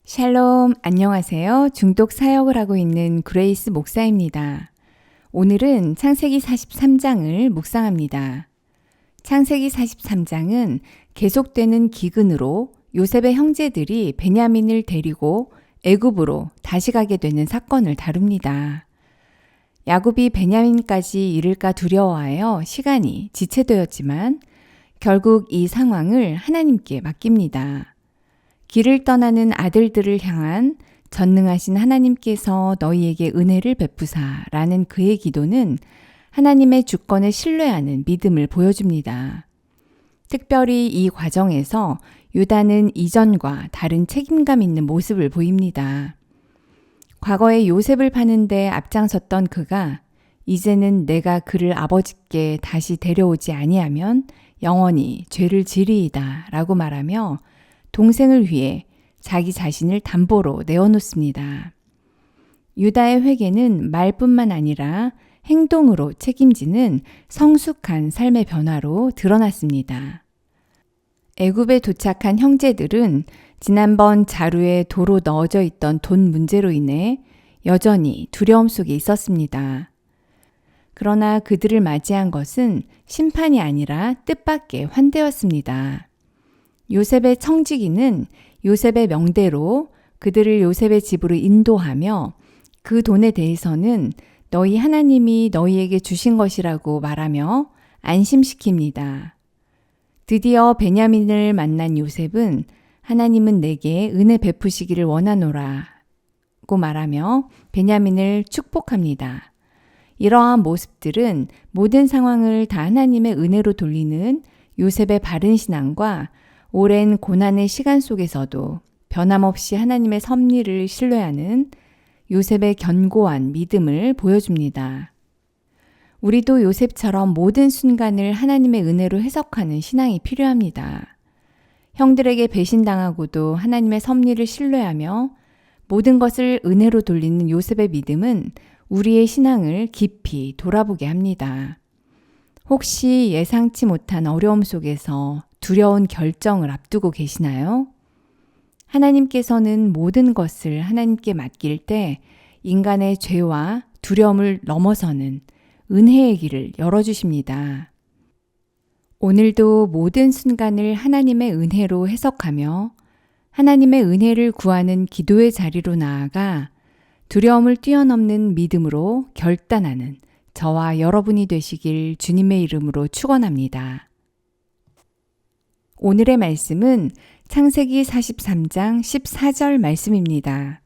샬롬, 안녕하세요. 중독 사역을 하고 있는 그레이스 목사입니다. 오늘은 창세기 43장을 묵상합니다. 창세기 43장은 계속되는 기근으로 요셉의 형제들이 베냐민을 데리고 애굽으로 다시 가게 되는 사건을 다룹니다. 야곱이 베냐민까지 이를까 두려워하여 시간이 지체되었지만 결국 이 상황을 하나님께 맡깁니다. 길을 떠나는 아들들을 향한 전능하신 하나님께서 너희에게 은혜를 베푸사라는 그의 기도는 하나님의 주권을 신뢰하는 믿음을 보여줍니다. 특별히 이 과정에서 유다는 이전과 다른 책임감 있는 모습을 보입니다. 과거에 요셉을 파는데 앞장섰던 그가 이제는 내가 그를 아버지께 다시 데려오지 아니하면 영원히 죄를 지리이다 라고 말하며 동생을 위해 자기 자신을 담보로 내어놓습니다. 유다의 회개는 말뿐만 아니라 행동으로 책임지는 성숙한 삶의 변화로 드러났습니다. 애굽에 도착한 형제들은 지난번 자루에 도로 넣어져 있던 돈 문제로 인해 여전히 두려움 속에 있었습니다. 그러나 그들을 맞이한 것은 심판이 아니라 뜻밖의 환대였습니다. 요셉의 청지기는 요셉의 명대로 그들을 요셉의 집으로 인도하며 그 돈에 대해서는 너희 하나님이 너희에게 주신 것이라고 말하며 안심시킵니다. 드디어 베냐민을 만난 요셉은 하나님은 내게 은혜 베푸시기를 원하노라고 말하며 베냐민을 축복합니다. 이러한 모습들은 모든 상황을 다 하나님의 은혜로 돌리는 요셉의 바른 신앙과 오랜 고난의 시간 속에서도 변함없이 하나님의 섭리를 신뢰하는 요셉의 견고한 믿음을 보여줍니다. 우리도 요셉처럼 모든 순간을 하나님의 은혜로 해석하는 신앙이 필요합니다. 형들에게 배신당하고도 하나님의 섭리를 신뢰하며 모든 것을 은혜로 돌리는 요셉의 믿음은 우리의 신앙을 깊이 돌아보게 합니다. 혹시 예상치 못한 어려움 속에서 두려운 결정을 앞두고 계시나요? 하나님께서는 모든 것을 하나님께 맡길 때 인간의 죄와 두려움을 넘어서는 은혜의 길을 열어주십니다. 오늘도 모든 순간을 하나님의 은혜로 해석하며 하나님의 은혜를 구하는 기도의 자리로 나아가 두려움을 뛰어넘는 믿음으로 결단하는 저와 여러분이 되시길 주님의 이름으로 축원합니다. 오늘의 말씀은 창세기 43장 14절 말씀입니다.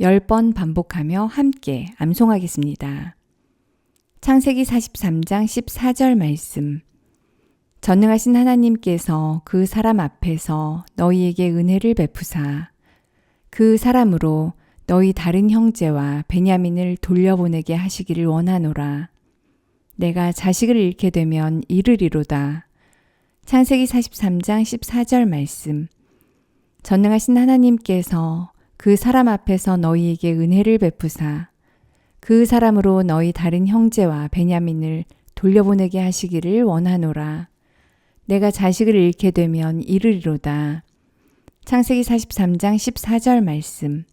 10번 반복하며 함께 암송하겠습니다. 창세기 43장 14절 말씀. 전능하신 하나님께서 그 사람 앞에서 너희에게 은혜를 베푸사 그 사람으로 너희 다른 형제와 베냐민을 돌려보내게 하시기를 원하노라. 내가 자식을 잃게 되면 이르리로다. 창세기 43장 14절 말씀. 전능하신 하나님께서 그 사람 앞에서 너희에게 은혜를 베푸사 그 사람으로 너희 다른 형제와 베냐민을 돌려보내게 하시기를 원하노라. 내가 자식을 잃게 되면 이르리로다. 창세기 43장 14절 말씀.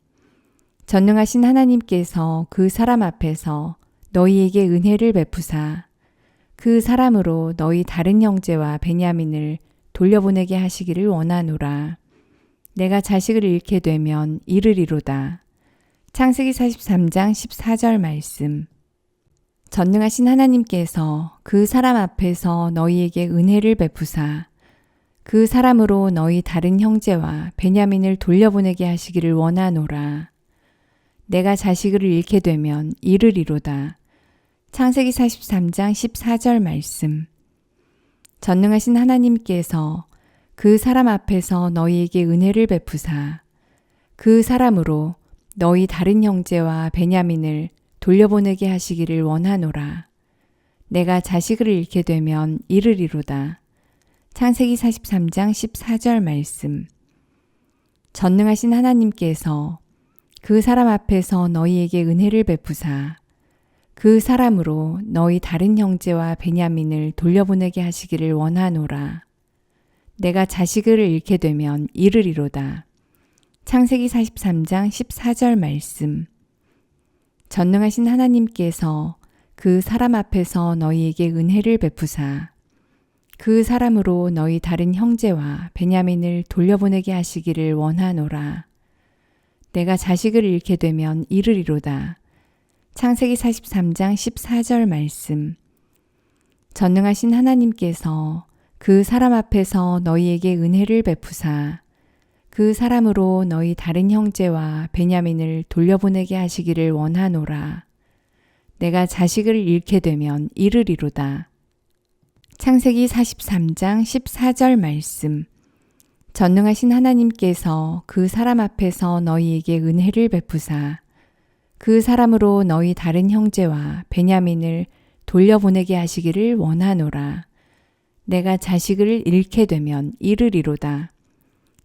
전능하신 하나님께서 그 사람 앞에서 너희에게 은혜를 베푸사 그 사람으로 너희 다른 형제와 베냐민을 돌려보내게 하시기를 원하노라. 내가 자식을 잃게 되면 이르리로다. 창세기 43장 14절 말씀. 전능하신 하나님께서 그 사람 앞에서 너희에게 은혜를 베푸사 그 사람으로 너희 다른 형제와 베냐민을 돌려보내게 하시기를 원하노라. 내가 자식을 잃게 되면 이르리로다. 창세기 43장 14절 말씀. 전능하신 하나님께서 그 사람 앞에서 너희에게 은혜를 베푸사 그 사람으로 너희 다른 형제와 베냐민을 돌려보내게 하시기를 원하노라. 내가 자식을 잃게 되면 이르리로다. 창세기 43장 14절 말씀. 전능하신 하나님께서 그 사람 앞에서 너희에게 은혜를 베푸사 그 사람으로 너희 다른 형제와 베냐민을 돌려보내게 하시기를 원하노라. 내가 자식을 잃게 되면 이르리로다. 창세기 43장 14절 말씀. 전능하신 하나님께서 그 사람 앞에서 너희에게 은혜를 베푸사 그 사람으로 너희 다른 형제와 베냐민을 돌려보내게 하시기를 원하노라. 내가 자식을 잃게 되면 이르리로다. 창세기 43장 14절 말씀. 전능하신 하나님께서 그 사람 앞에서 너희에게 은혜를 베푸사 그 사람으로 너희 다른 형제와 베냐민을 돌려보내게 하시기를 원하노라. 내가 자식을 잃게 되면 이르리로다. 창세기 43장 14절 말씀. 전능하신 하나님께서 그 사람 앞에서 너희에게 은혜를 베푸사 그 사람으로 너희 다른 형제와 베냐민을 돌려보내게 하시기를 원하노라. 내가 자식을 잃게 되면 이르리로다.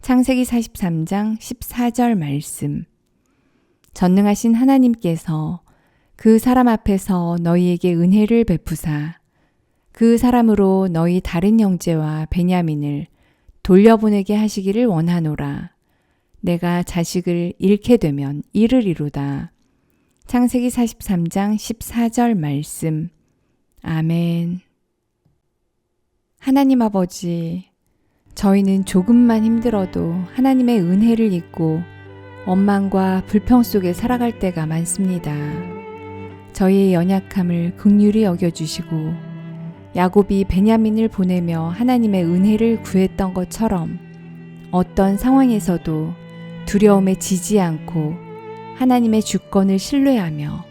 창세기 43장 14절 말씀. 전능하신 하나님께서 그 사람 앞에서 너희에게 은혜를 베푸사 그 사람으로 너희 다른 형제와 베냐민을 돌려보내게 하시기를 원하노라. 내가 자식을 잃게 되면 이르리로다. 창세기 43장 14절 말씀. 아멘. 하나님 아버지, 저희는 조금만 힘들어도 하나님의 은혜를 잊고 원망과 불평 속에 살아갈 때가 많습니다. 저희의 연약함을 긍휼히 여겨주시고 야곱이 베냐민을 보내며 하나님의 은혜를 구했던 것처럼 어떤 상황에서도 두려움에 지지 않고 하나님의 주권을 신뢰하며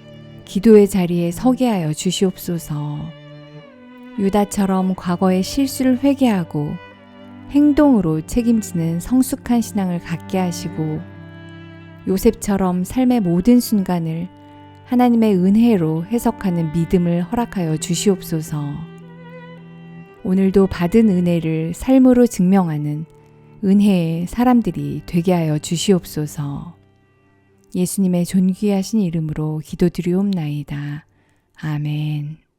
기도의 자리에 서게 하여 주시옵소서. 유다처럼 과거의 실수를 회개하고 행동으로 책임지는 성숙한 신앙을 갖게 하시고 요셉처럼 삶의 모든 순간을 하나님의 은혜로 해석하는 믿음을 허락하여 주시옵소서. 오늘도 받은 은혜를 삶으로 증명하는 은혜의 사람들이 되게 하여 주시옵소서. 예수님의 존귀하신 이름으로 기도드리옵나이다. 아멘.